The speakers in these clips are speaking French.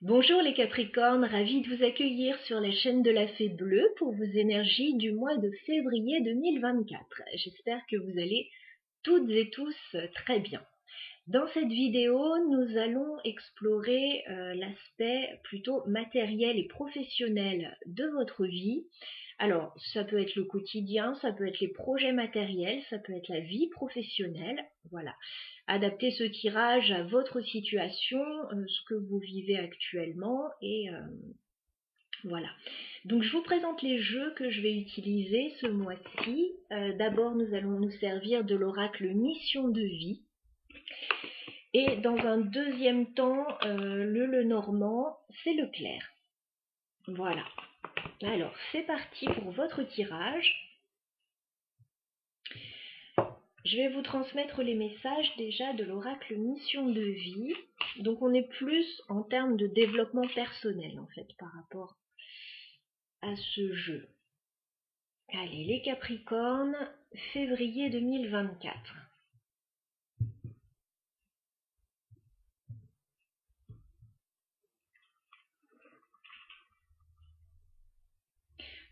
Bonjour les Capricornes, ravie de vous accueillir sur la chaîne de la Fée Bleue pour vos énergies du mois de février 2024. J'espère que vous allez toutes et tous très bien. Dans cette vidéo, nous allons explorer l'aspect plutôt matériel et professionnel de votre vie. Alors, ça peut être le quotidien, ça peut être les projets matériels, ça peut être la vie professionnelle, voilà. Adaptez ce tirage à votre situation, ce que vous vivez actuellement et voilà. Donc je vous présente les jeux que je vais utiliser ce mois-ci. D'abord, nous allons nous servir de l'oracle Mission de vie. Et dans un deuxième temps, le Lenormand, c'est le clair. Voilà. Alors, c'est parti pour votre tirage. Je vais vous transmettre les messages déjà de l'oracle Mission de vie. Donc on est plus en termes de développement personnel en fait par rapport à ce jeu. Allez, les Capricornes, février 2024.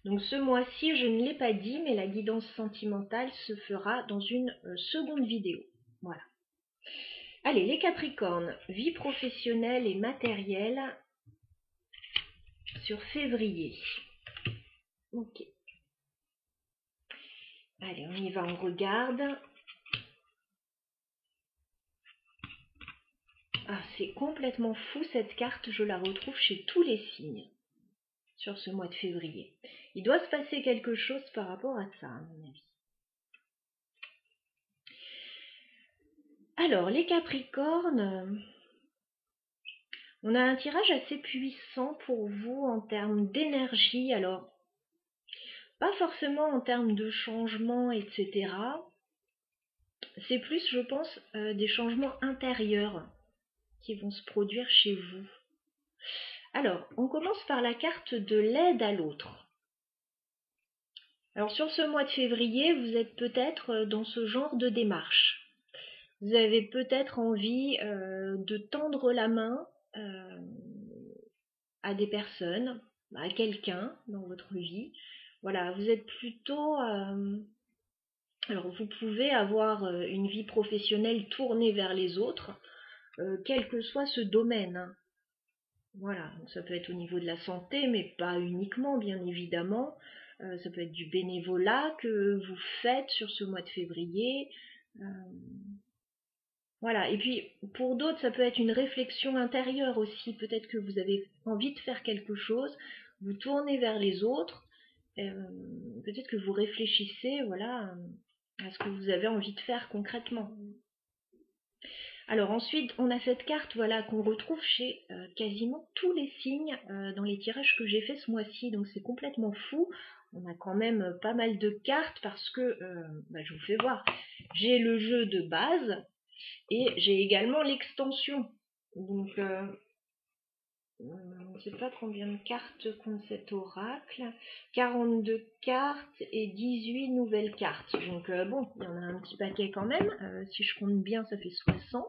Donc ce mois-ci, je ne l'ai pas dit, mais la guidance sentimentale se fera dans une seconde vidéo. Voilà. Allez, les Capricornes, vie professionnelle et matérielle sur février. Ok. Allez, on y va, on regarde. Ah, c'est complètement fou cette carte, je la retrouve chez tous les signes sur ce mois de février. Il doit se passer quelque chose par rapport à ça, à mon avis. Alors, les Capricornes, on a un tirage assez puissant pour vous en termes d'énergie. Alors, pas forcément en termes de changement, etc. C'est plus, je pense, des changements intérieurs qui vont se produire chez vous. Alors, on commence par la carte de l'aide à l'autre. Alors, sur ce mois de février, vous êtes peut-être dans ce genre de démarche. Vous avez peut-être envie de tendre la main à des personnes, à quelqu'un dans votre vie. Voilà, vous êtes plutôt... alors, vous pouvez avoir une vie professionnelle tournée vers les autres, quel que soit ce domaine. Hein. Voilà, donc ça peut être au niveau de la santé, mais pas uniquement, bien évidemment. Ça peut être du bénévolat que vous faites sur ce mois de février. Voilà, et puis pour d'autres, ça peut être une réflexion intérieure aussi. Peut-être que vous avez envie de faire quelque chose, vous tournez vers les autres, peut-être que vous réfléchissez, voilà, à ce que vous avez envie de faire concrètement. Alors ensuite, on a cette carte voilà, qu'on retrouve chez quasiment tous les signes dans les tirages que j'ai fait ce mois-ci, donc c'est complètement fou. On a quand même pas mal de cartes parce que, je vous fais voir, j'ai le jeu de base et j'ai également l'extension. Donc, je ne sais pas combien de cartes compte cet oracle. 42 cartes et 18 nouvelles cartes. Donc bon, il y en a un petit paquet quand même. Si je compte bien, ça fait 60.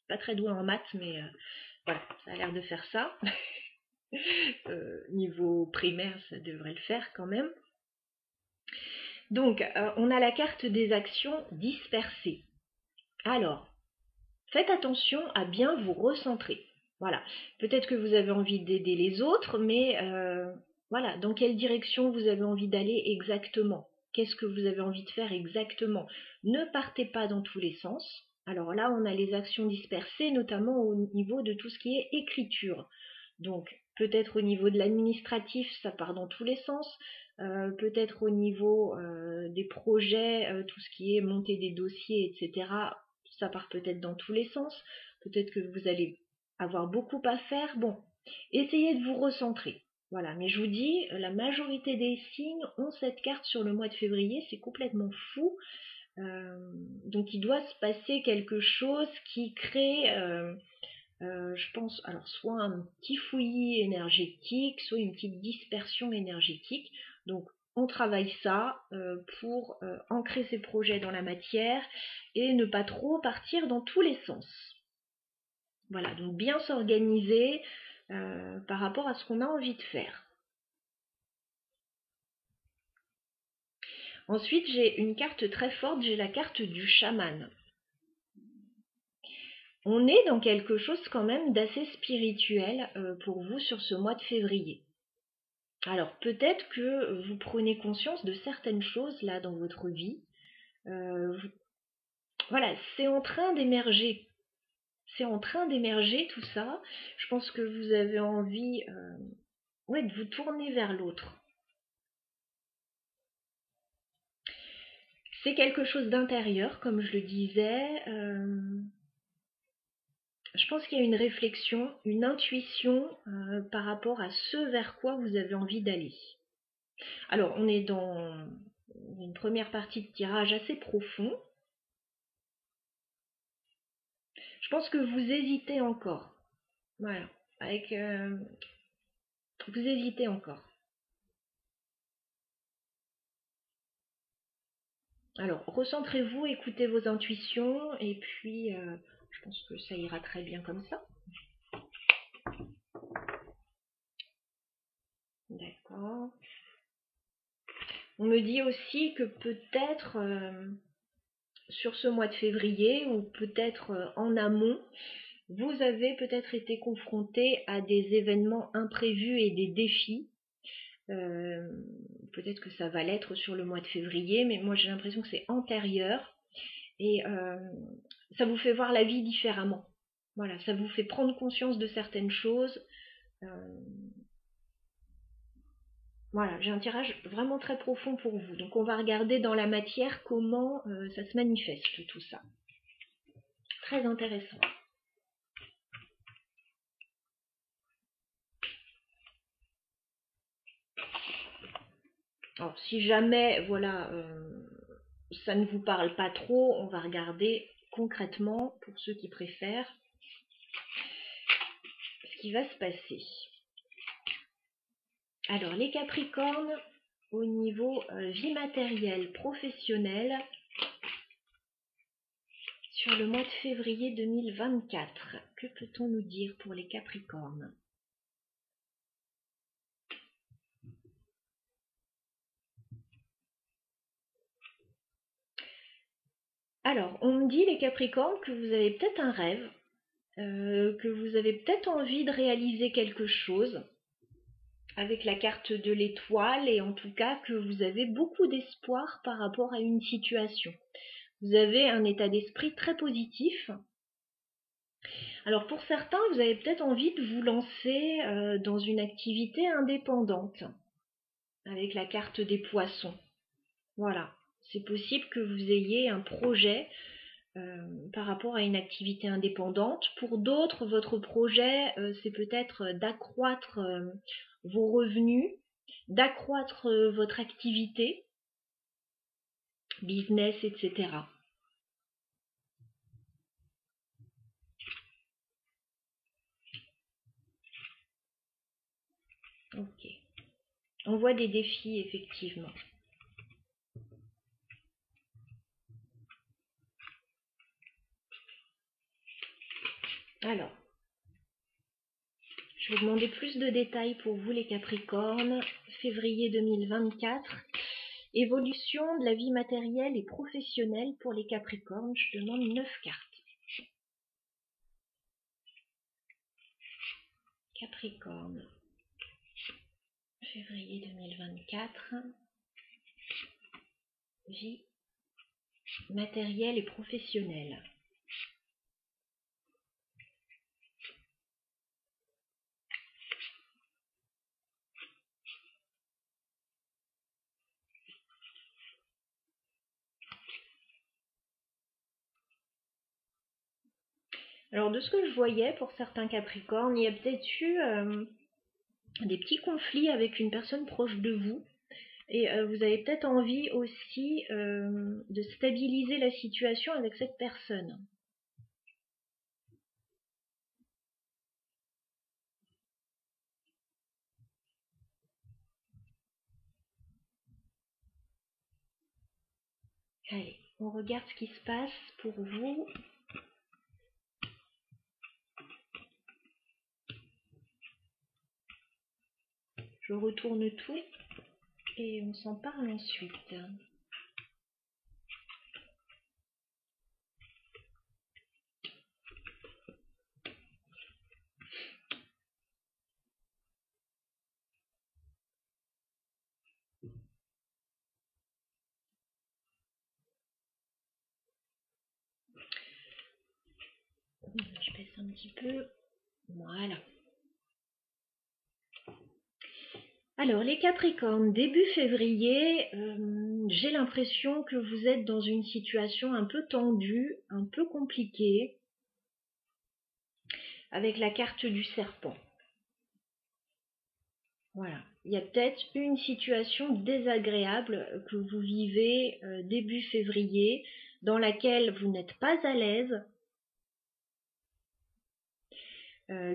Pas très doué en maths, mais voilà, ça a l'air de faire ça. Niveau primaire, ça devrait le faire quand même. Donc, on a la carte des actions dispersées. Alors, faites attention à bien vous recentrer. Voilà, peut-être que vous avez envie d'aider les autres, mais voilà, dans quelle direction vous avez envie d'aller exactement? Qu'est-ce que vous avez envie de faire exactement? Ne partez pas dans tous les sens. Alors là, on a les actions dispersées, notamment au niveau de tout ce qui est écriture. Donc, peut-être au niveau de l'administratif, ça part dans tous les sens. Peut-être au niveau des projets, tout ce qui est monter des dossiers, etc. Ça part peut-être dans tous les sens. Peut-être que vous allez avoir beaucoup à faire. Bon, essayez de vous recentrer. Voilà, mais je vous dis, la majorité des signes ont cette carte sur le mois de février, c'est complètement fou. Donc il doit se passer quelque chose qui crée, je pense, alors soit un petit fouillis énergétique, soit une petite dispersion énergétique. Donc on travaille ça pour ancrer ses projets dans la matière et ne pas trop partir dans tous les sens. Voilà, donc bien s'organiser, par rapport à ce qu'on a envie de faire. Ensuite, j'ai une carte très forte, j'ai la carte du chaman. On est dans quelque chose quand même d'assez spirituel pour vous sur ce mois de février. Alors peut-être que vous prenez conscience de certaines choses là dans votre vie. Voilà, c'est en train d'émerger. C'est en train d'émerger tout ça. Je pense que vous avez envie de vous tourner vers l'autre. C'est quelque chose d'intérieur, comme je le disais. Je pense qu'il y a une réflexion, une intuition par rapport à ce vers quoi vous avez envie d'aller. Alors, on est dans une première partie de tirage assez profond. Je pense que vous hésitez encore. Voilà. Vous hésitez encore. Alors, recentrez-vous, écoutez vos intuitions, et puis je pense que ça ira très bien comme ça. D'accord. On me dit aussi que peut-être sur ce mois de février, ou peut-être en amont, vous avez peut-être été confronté à des événements imprévus et des défis. Peut-être que ça va l'être sur le mois de février, mais moi j'ai l'impression que c'est antérieur. Et ça vous fait voir la vie différemment. Voilà, ça vous fait prendre conscience de certaines choses. Voilà, j'ai un tirage vraiment très profond pour vous. Donc on va regarder dans la matière comment ça se manifeste, tout ça. Très intéressant. Alors si jamais, voilà, ça ne vous parle pas trop, on va regarder concrètement, pour ceux qui préfèrent, ce qui va se passer. Alors les Capricornes, au niveau vie matérielle, professionnelle, sur le mois de février 2024, que peut-on nous dire pour les Capricornes? Alors, on me dit les Capricornes que vous avez peut-être un rêve, que vous avez peut-être envie de réaliser quelque chose avec la carte de l'étoile, et en tout cas que vous avez beaucoup d'espoir par rapport à une situation. Vous avez un état d'esprit très positif. Alors pour certains, vous avez peut-être envie de vous lancer dans une activité indépendante avec la carte des poissons. Voilà, c'est possible que vous ayez un projet par rapport à une activité indépendante. Pour d'autres, votre projet, c'est peut-être d'accroître vos revenus, d'accroître votre activité, business, etc. Ok. On voit des défis, effectivement. Alors, je vais demander plus de détails pour vous les Capricornes. Février 2024. Évolution de la vie matérielle et professionnelle pour les Capricornes. Je demande 9 cartes. Capricorne. Février 2024. Vie matérielle et professionnelle. Alors de ce que je voyais pour certains Capricornes, il y a peut-être eu des petits conflits avec une personne proche de vous. Et vous avez peut-être envie aussi de stabiliser la situation avec cette personne. Allez, on regarde ce qui se passe pour vous. Je retourne tout et on s'en parle ensuite. Je baisse un petit peu. Voilà. Alors, les Capricornes, début février, j'ai l'impression que vous êtes dans une situation un peu tendue, un peu compliquée, avec la carte du serpent. Voilà. Il y a peut-être une situation désagréable que vous vivez début février, dans laquelle vous n'êtes pas à l'aise,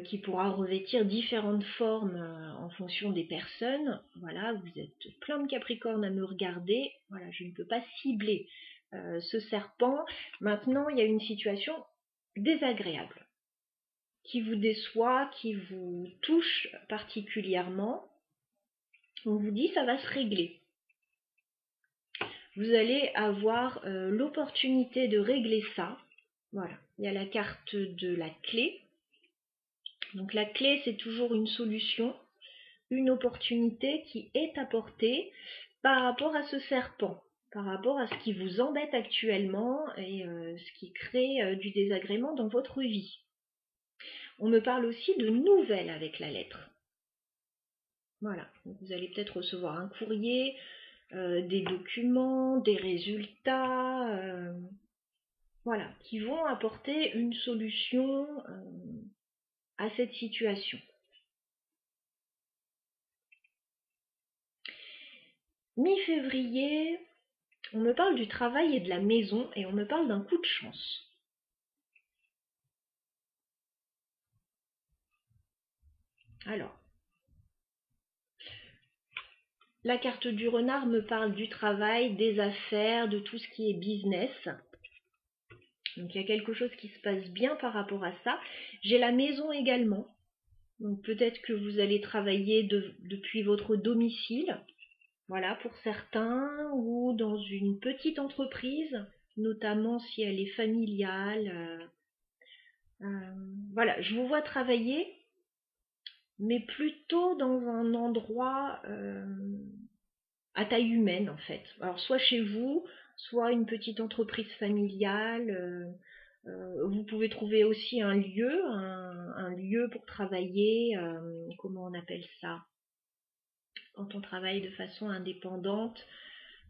qui pourra revêtir différentes formes en fonction des personnes. Voilà, vous êtes plein de Capricorne à me regarder. Voilà, je ne peux pas cibler ce serpent. Maintenant, il y a une situation désagréable qui vous déçoit, qui vous touche particulièrement. On vous dit ça va se régler. Vous allez avoir l'opportunité de régler ça. Voilà, il y a la carte de la clé. Donc la clé, c'est toujours une solution, une opportunité qui est apportée par rapport à ce serpent, par rapport à ce qui vous embête actuellement et ce qui crée du désagrément dans votre vie. On me parle aussi de nouvelles avec la lettre. Voilà, donc vous allez peut-être recevoir un courrier, des documents, des résultats, voilà, qui vont apporter une solution à cette situation. Mi-février, on me parle du travail et de la maison et on me parle d'un coup de chance. Alors, la carte du renard me parle du travail, des affaires, de tout ce qui est business. Donc il y a quelque chose qui se passe bien par rapport à ça. J'ai la maison également. Donc peut-être que vous allez travailler depuis votre domicile. Voilà, pour certains, ou dans une petite entreprise, notamment si elle est familiale. Voilà, je vous vois travailler, mais plutôt dans un endroit à taille humaine en fait. Alors soit chez vous, soit une petite entreprise familiale. Vous pouvez trouver aussi un lieu pour travailler, comment on appelle ça, quand on travaille de façon indépendante.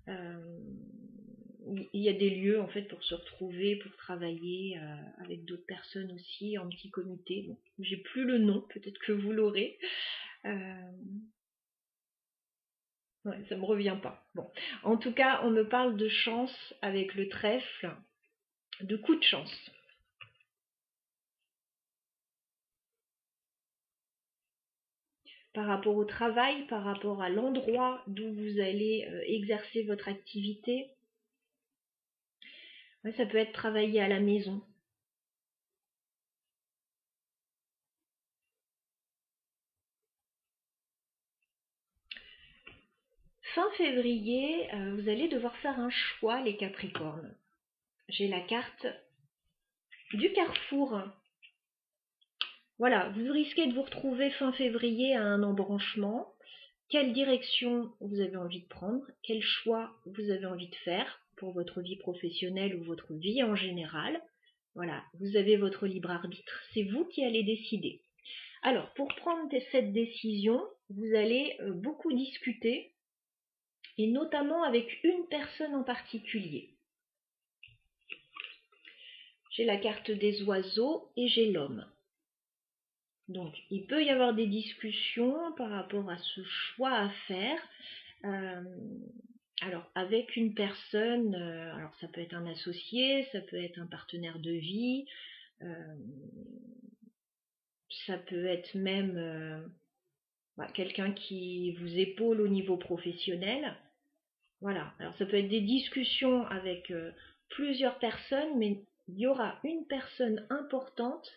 Il y a des lieux en fait pour se retrouver, pour travailler avec d'autres personnes aussi en petit comité. Bon, j'ai plus le nom, peut-être que vous l'aurez. Ouais, ça me revient pas. Bon, en tout cas, on me parle de chance avec le trèfle, de coup de chance. Par rapport au travail, par rapport à l'endroit d'où vous allez exercer votre activité. Ouais, ça peut être travailler à la maison. Fin février, vous allez devoir faire un choix, les Capricornes. J'ai la carte du carrefour. Voilà, vous risquez de vous retrouver fin février à un embranchement. Quelle direction vous avez envie de prendre? Quel choix vous avez envie de faire pour votre vie professionnelle ou votre vie en général? Voilà, vous avez votre libre arbitre, c'est vous qui allez décider. Alors, pour prendre cette décision, vous allez beaucoup discuter, et notamment avec une personne en particulier. J'ai la carte des oiseaux et j'ai l'homme. Donc, il peut y avoir des discussions par rapport à ce choix à faire. Alors, avec une personne, alors ça peut être un associé, ça peut être un partenaire de vie, ça peut être même quelqu'un qui vous épaule au niveau professionnel. Voilà, alors ça peut être des discussions avec plusieurs personnes, mais il y aura une personne importante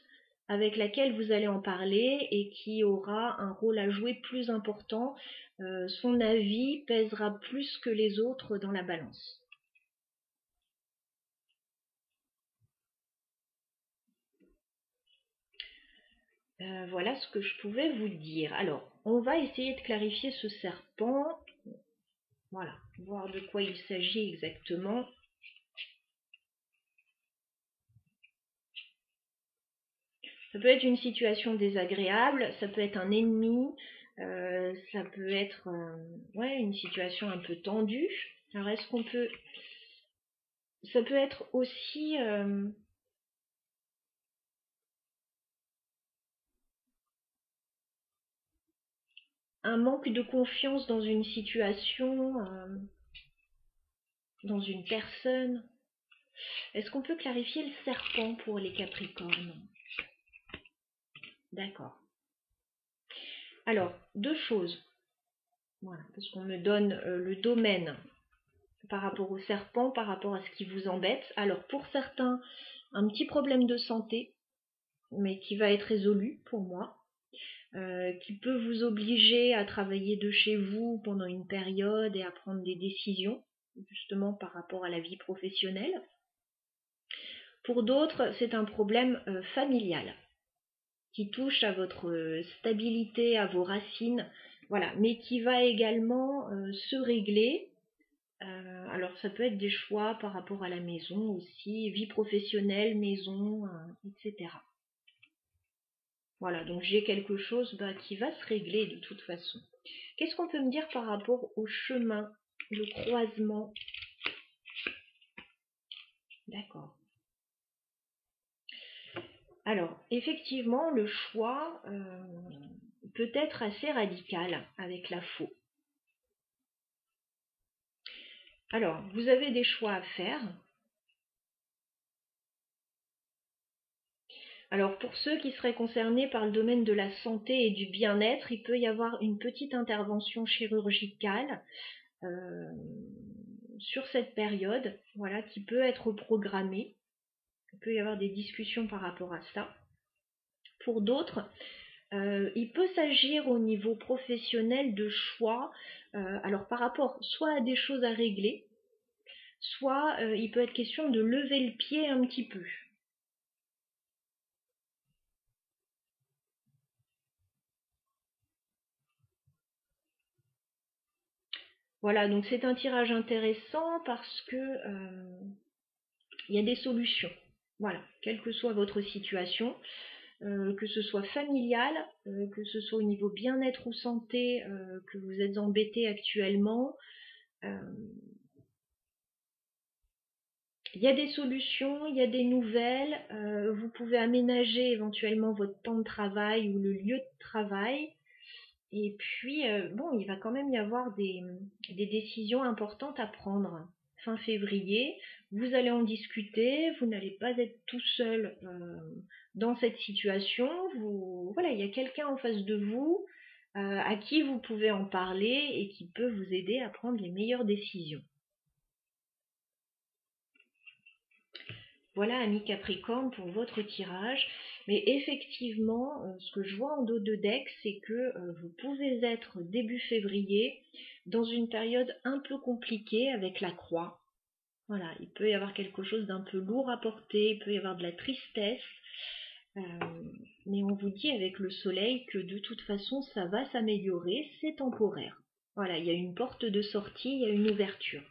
avec laquelle vous allez en parler et qui aura un rôle à jouer plus important. Son avis pèsera plus que les autres dans la balance. Voilà ce que je pouvais vous dire. Alors, on va essayer de clarifier ce serpent. Voilà, voir de quoi il s'agit exactement. Ça peut être une situation désagréable, ça peut être un ennemi, ça peut être ouais, une situation un peu tendue. Alors est-ce qu'on peut... Ça peut être aussi un manque de confiance dans une situation, dans une personne. Est-ce qu'on peut clarifier le serpent pour les Capricornes? D'accord. Alors, deux choses. Voilà, parce qu'on me donne le domaine par rapport au serpent, par rapport à ce qui vous embête. Alors, pour certains, un petit problème de santé, mais qui va être résolu pour moi, qui peut vous obliger à travailler de chez vous pendant une période et à prendre des décisions, justement par rapport à la vie professionnelle. Pour d'autres, c'est un problème familial qui touche à votre stabilité, à vos racines, voilà, mais qui va également se régler. Alors ça peut être des choix par rapport à la maison aussi, vie professionnelle, maison, etc. Voilà, donc j'ai quelque chose qui va se régler de toute façon. Qu'est-ce qu'on peut me dire par rapport au chemin, le croisement? D'accord. Alors, effectivement, le choix peut être assez radical avec la faux. Alors, vous avez des choix à faire. Alors, pour ceux qui seraient concernés par le domaine de la santé et du bien-être, il peut y avoir une petite intervention chirurgicale sur cette période, voilà, qui peut être programmée. Il peut y avoir des discussions par rapport à ça. Pour d'autres, il peut s'agir au niveau professionnel de choix, alors par rapport soit à des choses à régler, soit il peut être question de lever le pied un petit peu. Voilà, donc c'est un tirage intéressant parce que il y a des solutions. Voilà, quelle que soit votre situation, que ce soit familial, que ce soit au niveau bien-être ou santé, que vous êtes embêté actuellement, il y a des solutions, il y a des nouvelles, vous pouvez aménager éventuellement votre temps de travail ou le lieu de travail. Et puis, bon, il va quand même y avoir des décisions importantes à prendre. Fin février, vous allez en discuter, vous n'allez pas être tout seul dans cette situation. Voilà, il y a quelqu'un en face de vous à qui vous pouvez en parler et qui peut vous aider à prendre les meilleures décisions. Voilà, ami Capricorne, pour votre tirage. Mais effectivement, ce que je vois en dos de deck, c'est que vous pouvez être début février dans une période un peu compliquée avec la croix. Voilà, il peut y avoir quelque chose d'un peu lourd à porter, il peut y avoir de la tristesse. Mais on vous dit avec le soleil que de toute façon, ça va s'améliorer, c'est temporaire. Voilà, il y a une porte de sortie, il y a une ouverture.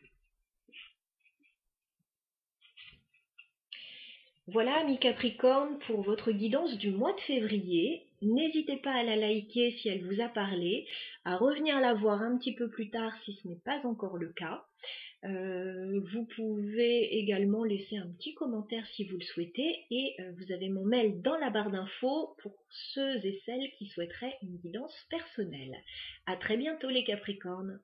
Voilà, amis Capricorne, pour votre guidance du mois de février. N'hésitez pas à la liker si elle vous a parlé, à revenir la voir un petit peu plus tard si ce n'est pas encore le cas. Vous pouvez également laisser un petit commentaire si vous le souhaitez et vous avez mon mail dans la barre d'infos pour ceux et celles qui souhaiteraient une guidance personnelle. À très bientôt les Capricornes.